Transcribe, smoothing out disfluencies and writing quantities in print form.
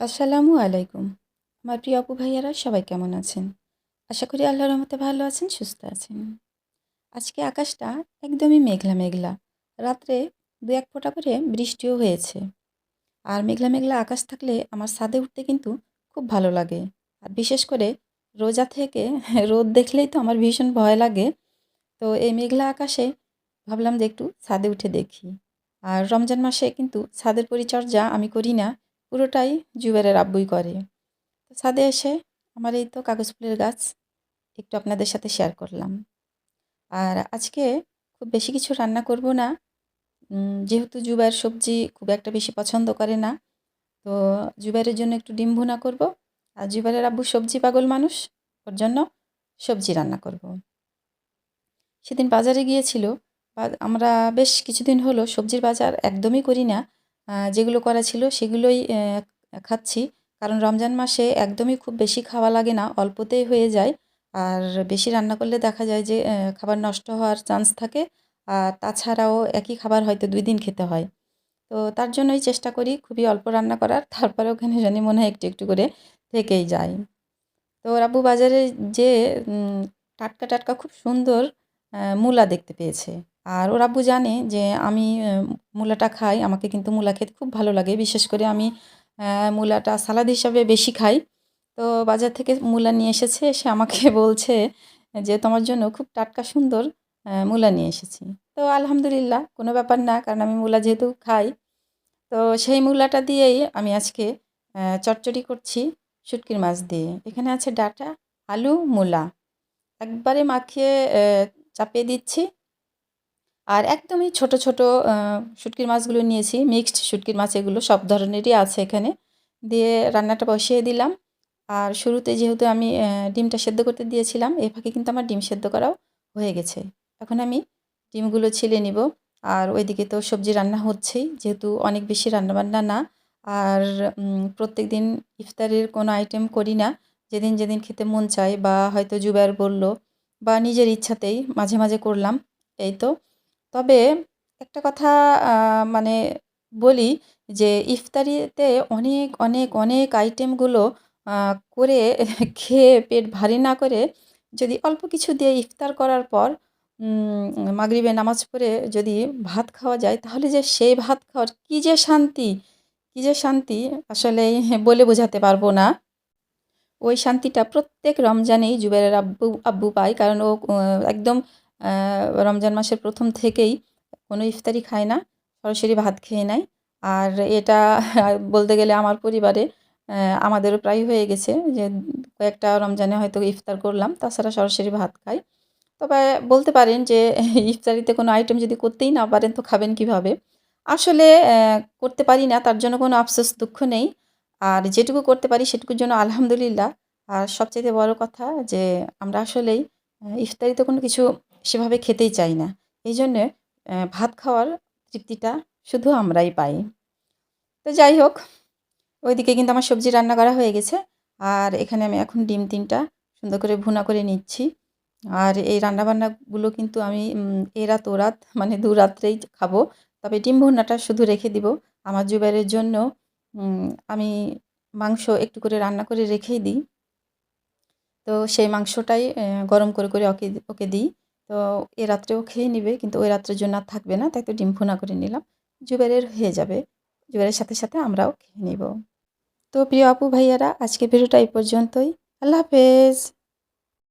আসসালামু আলাইকুম। আমার প্রিয় আপু ভাইয়ারা সবাই কেমন আছেন? আশা করি আল্লাহর রহমতে ভালো আছেন, সুস্থ আছেন। আজকে আকাশটা একদমই মেঘলা মেঘলা। রাত্রে ২-১ ফোঁটা করে বৃষ্টিও হয়েছে। আর মেঘলা মেঘলা আকাশ থাকলে আমার ছাদে উঠতে কিন্তু খুব ভালো লাগে। আর বিশেষ করে রোজা থেকে রোদ দেখলেই তো আমার ভীষণ ভয় লাগে। তো এই মেঘলা আকাশে ভাবলাম যে একটু ছাদে উঠে দেখি। আর রমজান মাসে কিন্তু ছাদের পরিচর্যা আমি করি না, পুরোটাই জুবারের আব্বুই করে। তো ছাদে এসে আমার এই তো কাগজ ফুলের গাছ একটু আপনাদের সাথে শেয়ার করলাম। আর আজকে খুব বেশি কিছু রান্না করব না। যেহেতু জুবায়ের সবজি খুব একটা বেশি পছন্দ করে না। তো জুবায়েরের জন্য একটু ডিম ভুনা করব। আর জুবায়ের আব্বু সবজি পাগল মানুষ। ওর জন্য সবজি রান্না করব। সেদিন বাজারে গিয়েছিল। আমরা বেশ কিছুদিন হলো সবজির বাজার একদমই করি না। যেগুলো করা ছিল সেগুলোই খাচ্ছি। কারণ রমজান মাসে একদমই খুব বেশি খাওয়া লাগে না, অল্পতেই হয়ে যায়। আর বেশি রান্না করলে দেখা যায় যে খাবার নষ্ট হওয়ার চান্স থাকে। আর তাছাড়াও একই খাবার হয়তো ২ দিন খেতে হয়। তো তার জন্যই চেষ্টা করি খুবই অল্প রান্না করার। তারপরেও কেন জানি মনে হয় একটু, একটু করে থেকেই যায়। তো ওর আব্বু বাজারে যেয়ে টাটকা, টাটকা খুব সুন্দর মূলা দেখতে পেয়েছে। আর ওর আব্বু জানে যে আমি মূলাটা খাই। আমাকে কিন্তু মূলা খেতে খুব ভালো লাগে। বিশেষ করে আমি মূলাটা সালাদ হিসাবে বেশি খাই। তো বাজার থেকে মূলা নিয়ে এসেছে। এসে আমাকে বলছে যে, "তোমার জন্য খুব টাটকা সুন্দর মূলা নিয়ে এসেছি।" তো আলহামদুলিল্লাহ, কোনো ব্যাপার না। কারণ আমি মূলা যেহেতু খাই, তো সেই মূলাটা দিয়েই আমি আজকে চচ্চড়ি করছি শুটকির মাছ দিয়ে। এখানে আছে ডাঁটা, আলু, মূলা। একবারে মাখিয়ে চাপিয়ে দিচ্ছি। আর একদমই ছোট, ছোট আ শুটকির মাছগুলো নিয়েছি। মিক্সড শুটকির মাছ এগুলো, সব ধরনেরই আছে এখানে। দিয়ে রান্নাটা বসিয়ে দিলাম। আর শুরুতে যেহেতু আমি ডিমটা সেদ্ধ করতে দিয়েছিলাম, এই ফাঁকে কিন্তু আমার ডিম সেদ্ধ করাও হয়ে গেছে। এখন আমি ডিমগুলো ছিলে নিব। আর ওইদিকে তো সবজি রান্না হচ্ছেই, যেহেতু অনেক বেশি রান্নাবান্না না। আর প্রত্যেকদিন ইফতারের কোনো আইটেম করি না। যেদিন, যেদিন খেতে মন চায় বা হয়তো জুবায়ের বলল বা নিজের ইচ্ছাতেই মাঝে, মাঝে করলাম, এই তো। তবে একটা কথা আ মানে বলি যে ইফতারিতে অনেক, অনেক, অনেক আইটেমগুলো আ করে খেয়ে পেট ভারী না করে যদি অল্প কিছু দিয়ে ইফতার করার পর মাগরিবে নামাজ পড়ে যদি ভাত খাওয়া যায়, তাহলে যে সেই ভাত খাওয়ার কী যে শান্তি, কী যে শান্তি আসলে বলে বোঝাতে পারব না। ওই শান্তিটা প্রত্যেক রমজানেই জুবাইরের আব্বু আব্বু পায়। কারণ ও একদম আ রমজান মাসের ১ম থেকেই কোনো ইফতারি খায় না। সরাসরি ভাত খেয়ে নেয়। আর এটা বলতে গেলে আমার পরিবারে আমাদেরও প্রায় হয়ে গেছে যে কয়েকটা রমজানে হয়তো ইফতার করলাম। তাছাড়া সরাসরি ভাত খাই। তবে বলতে পারেন যে ইফতারিতে কোনো আইটেম যদি করতেই না পারেন তো খাবেন কিভাবে? আসলে করতে পারি না, তার জন্য কোনো আফসোস দুঃখ নেই। আর যেটুকু করতে পারি সেটুকুর জন্য আলহামদুলিল্লাহ। আর সবচাইতে বড় কথা যে আমরা আসলেই ইফতারিতে কোনো কিছু সেভাবে খেতেই চাই না। এইজন্যে ভাত খাওয়ার তৃপ্তিটা শুধু আমরাই পাই। তো যাই হোক, ওইদিকে কিন্তু আমার সবজি রান্না করা হয়ে গেছে। আর এখানে আমি এখন ডিম ৩ টা সুন্দর করে ভুনা করে নিচ্ছি। আর এই রান্নাবান্নাগুলো কিন্তু আমি এরাত ওরাত মানে দুরাত্রেই খাবো। তবে ডিম ভুনাটা শুধু রেখে দিব। আমার জুবাইরের জন্য উম আমি মাংস একটু করে রান্না করে রেখেই দিই। তো সেই মাংসটাই গরম করে, করে ওকে ওকে দিই। তো এ রাত্রেও খেয়ে নিবে, কিন্তু ওই রাত্রের জন্য আর থাকবে না। তাই তো ডিম ভুনা করে নিলাম। জুবাইরের হয়ে যাবে। জুবাইরের সাথে, সাথে আমরাও খেয়ে নিব। তো প্রিয় আপু ভাইয়ারা, আজকের ভিডিওটা এই পর্যন্তই। আল্লাহ হাফেজ।